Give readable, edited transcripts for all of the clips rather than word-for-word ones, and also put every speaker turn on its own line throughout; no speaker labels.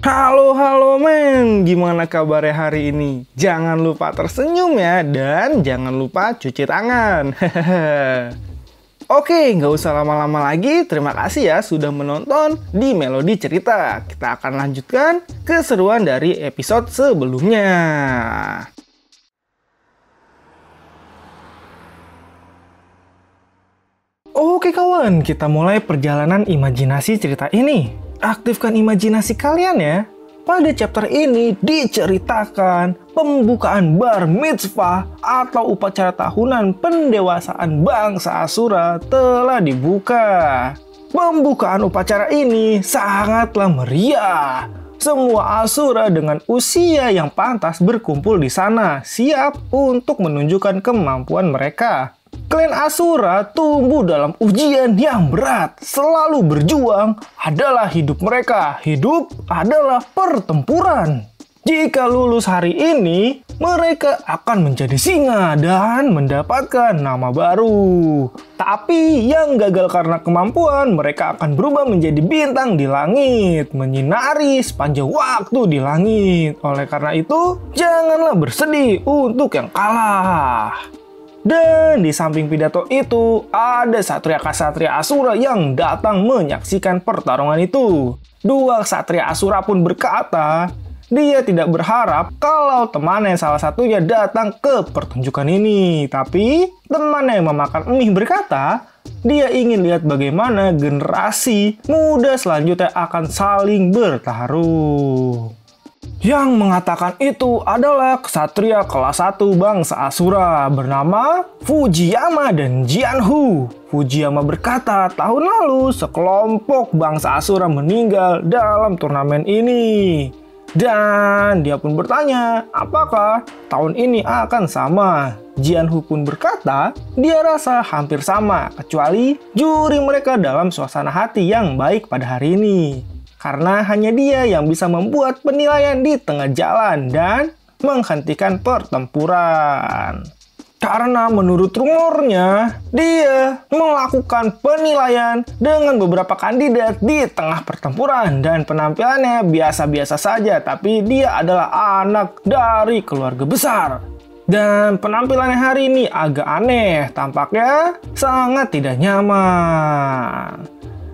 Halo men, gimana kabarnya hari ini? Jangan lupa tersenyum ya, dan jangan lupa cuci tangan. Oke, nggak usah lama-lama lagi. Terima kasih ya sudah menonton di Melodi Cerita. Kita akan lanjutkan keseruan dari episode sebelumnya. Oke kawan, kita mulai perjalanan imajinasi cerita ini. Aktifkan imajinasi kalian ya. Pada chapter ini diceritakan pembukaan bar mitzvah atau upacara tahunan pendewasaan bangsa Asura telah dibuka. Pembukaan upacara ini sangatlah meriah. Semua Asura dengan usia yang pantas berkumpul di sana, siap untuk menunjukkan kemampuan mereka. Klan Asura tumbuh dalam ujian yang berat, selalu berjuang adalah hidup mereka. Hidup adalah pertempuran. Jika lulus hari ini, mereka akan menjadi singa dan mendapatkan nama baru. Tapi yang gagal karena kemampuan, mereka akan berubah menjadi bintang di langit, menyinari sepanjang waktu di langit. Oleh karena itu, janganlah bersedih untuk yang kalah. Dan di samping pidato itu, ada satria-ksatria Asura yang datang menyaksikan pertarungan itu. Dua ksatria Asura pun berkata, dia tidak berharap kalau temannya salah satunya datang ke pertunjukan ini. Tapi temannya yang memakan mie berkata, dia ingin lihat bagaimana generasi muda selanjutnya akan saling bertarung. Yang mengatakan itu adalah ksatria kelas 1 bangsa Asura bernama Fujiyama dan Jianhu. Fujiyama berkata, tahun lalu sekelompok bangsa Asura meninggal dalam turnamen ini. Dan dia pun bertanya, apakah tahun ini akan sama? Jianhu pun berkata, dia rasa hampir sama, kecuali juri mereka dalam suasana hati yang baik pada hari ini. Karena hanya dia yang bisa membuat penilaian di tengah jalan dan menghentikan pertempuran. Karena menurut rumornya, dia melakukan penilaian dengan beberapa kandidat di tengah pertempuran dan penampilannya biasa-biasa saja, tapi dia adalah anak dari keluarga besar. Dan penampilannya hari ini agak aneh, tampaknya sangat tidak nyaman.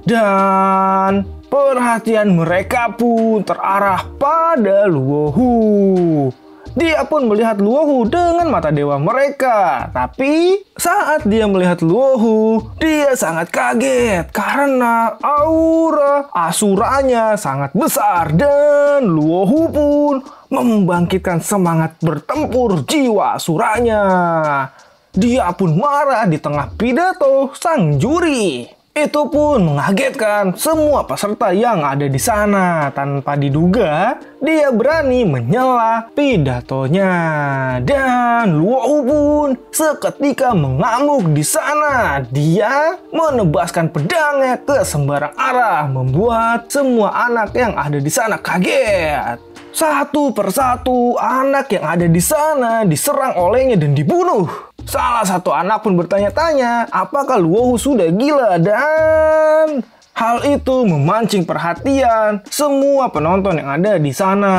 Dan perhatian mereka pun terarah pada Luohu. Dia pun melihat Luohu dengan mata dewa mereka. Tapi saat dia melihat Luohu, dia sangat kaget karena aura Asuranya sangat besar. Dan Luohu pun membangkitkan semangat bertempur jiwa Asuranya. Dia pun marah di tengah pidato sang juri. Itu pun mengagetkan semua peserta yang ada di sana. Tanpa diduga, dia berani menyela pidatonya. Dan Luohu pun seketika mengamuk di sana. Dia menebaskan pedangnya ke sembarang arah, membuat semua anak yang ada di sana kaget. Satu persatu anak yang ada di sana diserang olehnya dan dibunuh. Salah satu anak pun bertanya-tanya, apakah Luohu sudah gila? Dan hal itu memancing perhatian semua penonton yang ada di sana.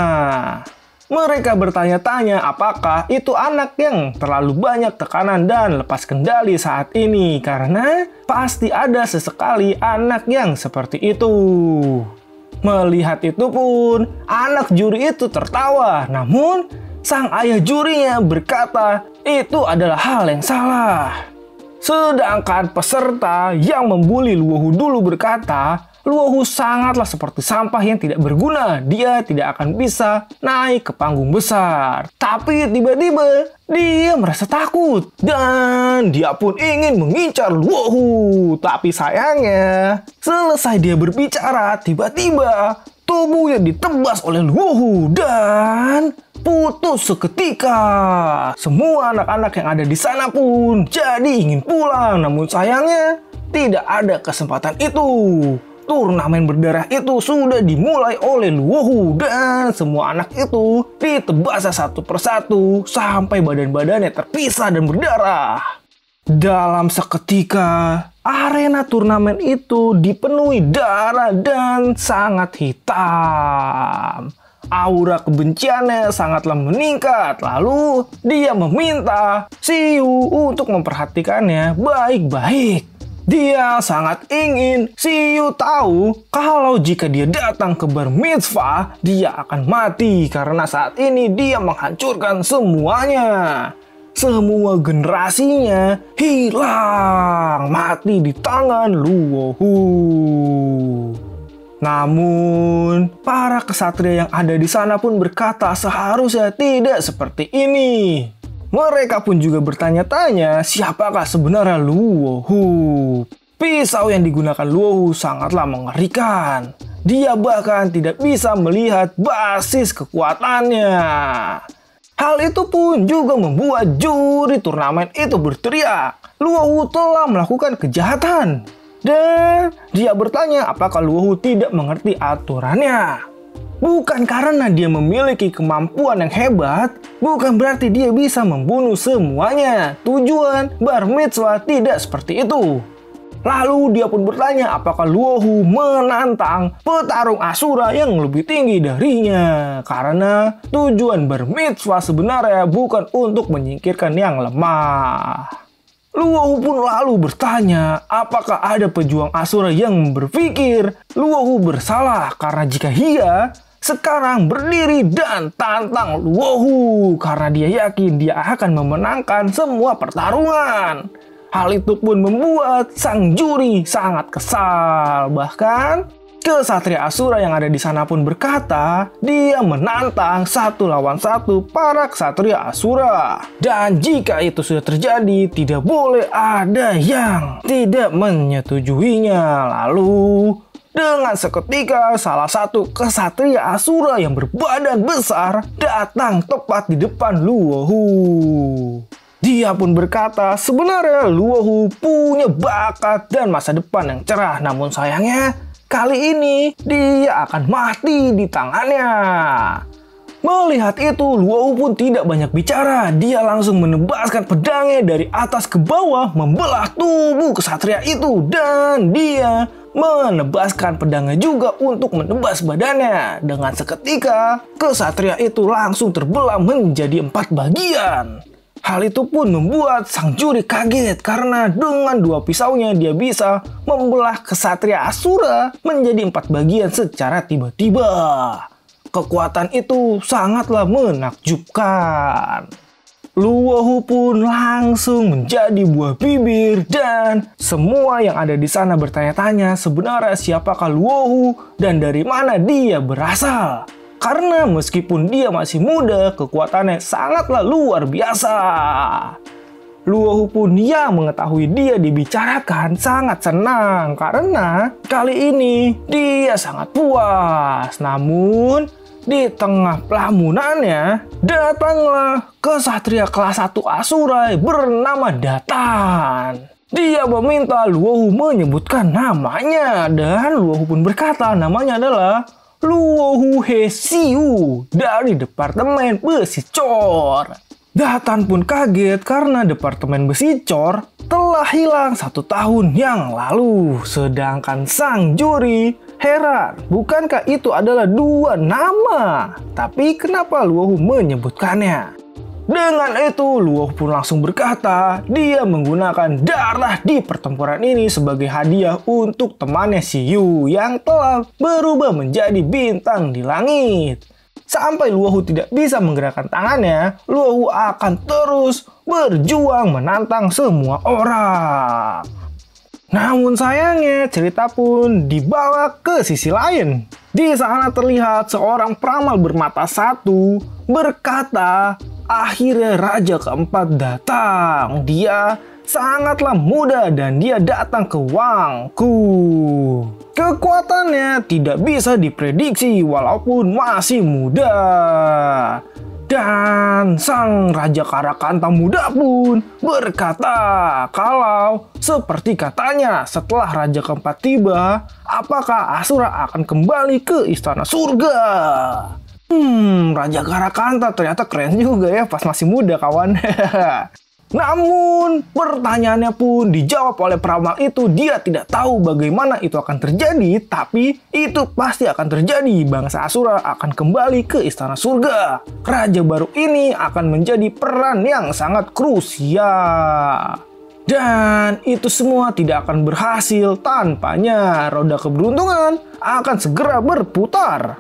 Mereka bertanya-tanya apakah itu anak yang terlalu banyak tekanan dan lepas kendali saat ini. Karena pasti ada sesekali anak yang seperti itu. Melihat itu pun, anak juri itu tertawa. Namun, sang ayah jurinya berkata, itu adalah hal yang salah. Sedangkan peserta yang membuli Luohu dulu berkata, Luohu sangatlah seperti sampah yang tidak berguna. Dia tidak akan bisa naik ke panggung besar. Tapi tiba-tiba dia merasa takut. Dan dia pun ingin mengincar Luohu. Tapi sayangnya, selesai dia berbicara, tiba-tiba tubuhnya ditebas oleh Luohu dan putus seketika. Semua anak-anak yang ada di sana pun jadi ingin pulang. Namun sayangnya, tidak ada kesempatan itu. Turnamen berdarah itu sudah dimulai oleh Luohu dan semua anak itu ditebas satu persatu sampai badan-badannya terpisah dan berdarah. Dalam seketika, Arena turnamen itu dipenuhi darah dan sangat hitam. Aura kebenciannya sangatlah meningkat. Lalu dia meminta Xiyu untuk memperhatikannya baik-baik. Dia sangat ingin Xiyu tahu kalau jika dia datang ke bar mitzvah, dia akan mati karena saat ini dia menghancurkan semuanya. Semua generasinya hilang, mati di tangan Luohu. Namun, para kesatria yang ada di sana pun berkata seharusnya tidak seperti ini. Mereka pun juga bertanya-tanya siapakah sebenarnya Luohu. Pisau yang digunakan Luohu sangatlah mengerikan. Dia bahkan tidak bisa melihat basis kekuatannya. Hal itu pun juga membuat juri turnamen itu berteriak, Luohu telah melakukan kejahatan. Dan dia bertanya apakah Luohu tidak mengerti aturannya. Bukan karena dia memiliki kemampuan yang hebat, bukan berarti dia bisa membunuh semuanya. Tujuan bar mitzvah tidak seperti itu. Lalu dia pun bertanya apakah Luohu menantang petarung Asura yang lebih tinggi darinya. Karena tujuan bar mitzvah sebenarnya bukan untuk menyingkirkan yang lemah. Luohu pun lalu bertanya apakah ada pejuang Asura yang berpikir Luohu bersalah karena jika ia sekarang berdiri dan tantang Luohu karena dia yakin dia akan memenangkan semua pertarungan. Hal itu pun membuat sang juri sangat kesal. Bahkan, kesatria Asura yang ada di sana pun berkata, dia menantang 1 lawan 1 para kesatria Asura. Dan jika itu sudah terjadi, tidak boleh ada yang tidak menyetujuinya. Lalu, dengan seketika salah satu kesatria Asura yang berbadan besar datang tepat di depan Luohu. Dia pun berkata sebenarnya Luohu punya bakat dan masa depan yang cerah, namun sayangnya kali ini dia akan mati di tangannya. Melihat itu Luohu pun tidak banyak bicara, dia langsung menebaskan pedangnya dari atas ke bawah membelah tubuh kesatria itu dan dia menebaskan pedangnya juga untuk menebas badannya. Dengan seketika kesatria itu langsung terbelah menjadi 4 bagian. Hal itu pun membuat sang juri kaget karena dengan 2 pisaunya dia bisa membelah kesatria Asura menjadi 4 bagian secara tiba-tiba. Kekuatan itu sangatlah menakjubkan. Luohu pun langsung menjadi buah bibir dan semua yang ada di sana bertanya-tanya sebenarnya siapakah Luohu dan dari mana dia berasal. Karena meskipun dia masih muda, kekuatannya sangatlah luar biasa. Luohu pun yang mengetahui dia dibicarakan sangat senang karena kali ini dia sangat puas. Namun, di tengah pelamunannya, datanglah kesatria kelas 1 Asura bernama Datan. Dia meminta Luohu menyebutkan namanya dan Luohu pun berkata namanya adalah Luohu Xiyu dari Departemen Besi Cor. Datan pun kaget karena Departemen Besi Cor telah hilang 1 tahun yang lalu. Sedangkan sang juri heran, bukankah itu adalah 2 nama? Tapi kenapa Luohu menyebutkannya? Dengan itu, Luohu pun langsung berkata, dia menggunakan darah di pertempuran ini sebagai hadiah untuk temannya Xiyu yang telah berubah menjadi bintang di langit. Sampai Luohu tidak bisa menggerakkan tangannya, Luohu akan terus berjuang menantang semua orang. Namun sayangnya, cerita pun dibawa ke sisi lain. Di sana terlihat seorang peramal bermata 1 berkata, akhirnya raja keempat datang. Dia sangatlah muda dan dia datang ke Wangku. Kekuatannya tidak bisa diprediksi walaupun masih muda. Dan sang Raja Karakanta muda pun berkata kalau seperti katanya setelah Raja keempat tiba, apakah Asura akan kembali ke istana surga? Raja Karakanta ternyata keren juga ya pas masih muda kawan. Namun, pertanyaannya pun dijawab oleh peramal itu. Dia tidak tahu bagaimana itu akan terjadi, tapi itu pasti akan terjadi. Bangsa Asura akan kembali ke istana surga. Raja baru ini akan menjadi peran yang sangat krusial. Dan itu semua tidak akan berhasil tanpanya roda keberuntungan akan segera berputar.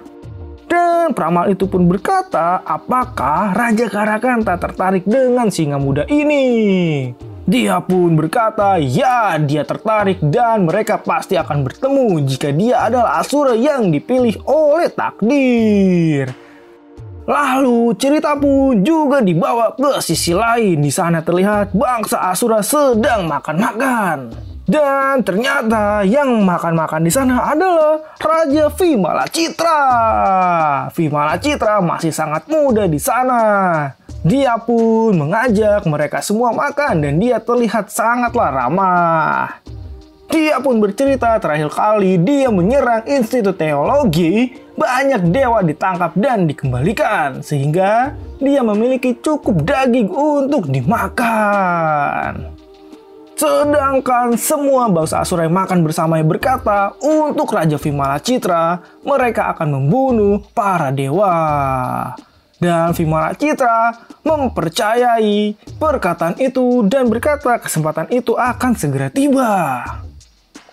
Dan peramal itu pun berkata, apakah Raja Karakanta tertarik dengan singa muda ini? Dia pun berkata, ya, dia tertarik dan mereka pasti akan bertemu jika dia adalah Asura yang dipilih oleh takdir. Lalu cerita pun juga dibawa ke sisi lain. Di sana terlihat bangsa Asura sedang makan-makan. Dan ternyata yang makan-makan di sana adalah Raja Vimalacitra. Vimalacitra masih sangat muda di sana. Dia pun mengajak mereka semua makan dan dia terlihat sangatlah ramah. Dia pun bercerita terakhir kali dia menyerang Institut Teologi, banyak dewa ditangkap dan dikembalikan sehingga dia memiliki cukup daging untuk dimakan. Sedangkan semua bangsa Asura yang makan bersama berkata untuk Raja Vimalacitra mereka akan membunuh para dewa. Dan Vimalacitra mempercayai perkataan itu dan berkata kesempatan itu akan segera tiba.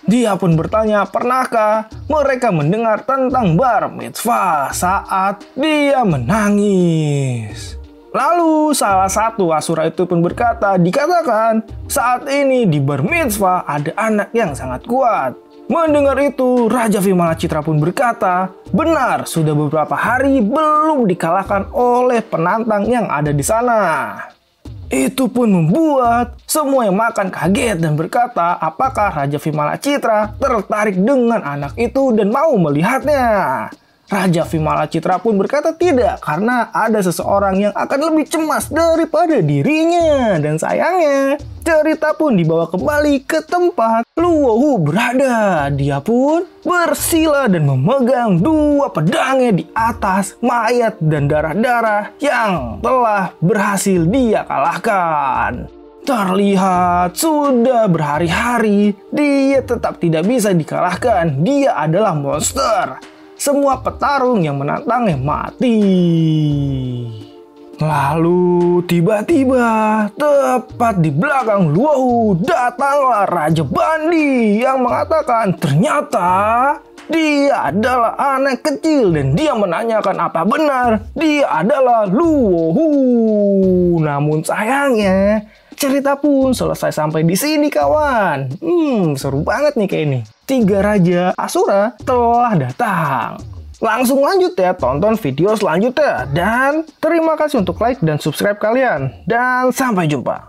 Dia pun bertanya, pernahkah mereka mendengar tentang bar mitzvah saat dia menangis? Lalu salah satu Asura itu pun berkata, dikatakan saat ini di bar mitzvah ada anak yang sangat kuat. Mendengar itu, Raja Vimalacitra pun berkata, benar, sudah beberapa hari belum dikalahkan oleh penantang yang ada di sana. Itu pun membuat semua yang makan kaget dan berkata, apakah Raja Vimalacitra tertarik dengan anak itu dan mau melihatnya? Raja Vimalacitra pun berkata tidak, karena ada seseorang yang akan lebih cemas daripada dirinya. Dan sayangnya, cerita pun dibawa kembali ke tempat Luohu berada. Dia pun bersila dan memegang dua pedangnya di atas mayat dan darah-darah yang telah berhasil dia kalahkan. Terlihat sudah berhari-hari, dia tetap tidak bisa dikalahkan. Dia adalah monster. Semua petarung yang menantangnya mati. Lalu tiba-tiba tepat di belakang Luohu datanglah Raja Bandi yang mengatakan ternyata dia adalah anak kecil dan dia menanyakan apa benar dia adalah Luohu. Namun sayangnya cerita pun selesai sampai di sini kawan. Seru banget nih kayak ini. 3 Raja Asura telah datang. Langsung lanjut ya, tonton video selanjutnya. Dan terima kasih untuk like dan subscribe kalian. Dan sampai jumpa.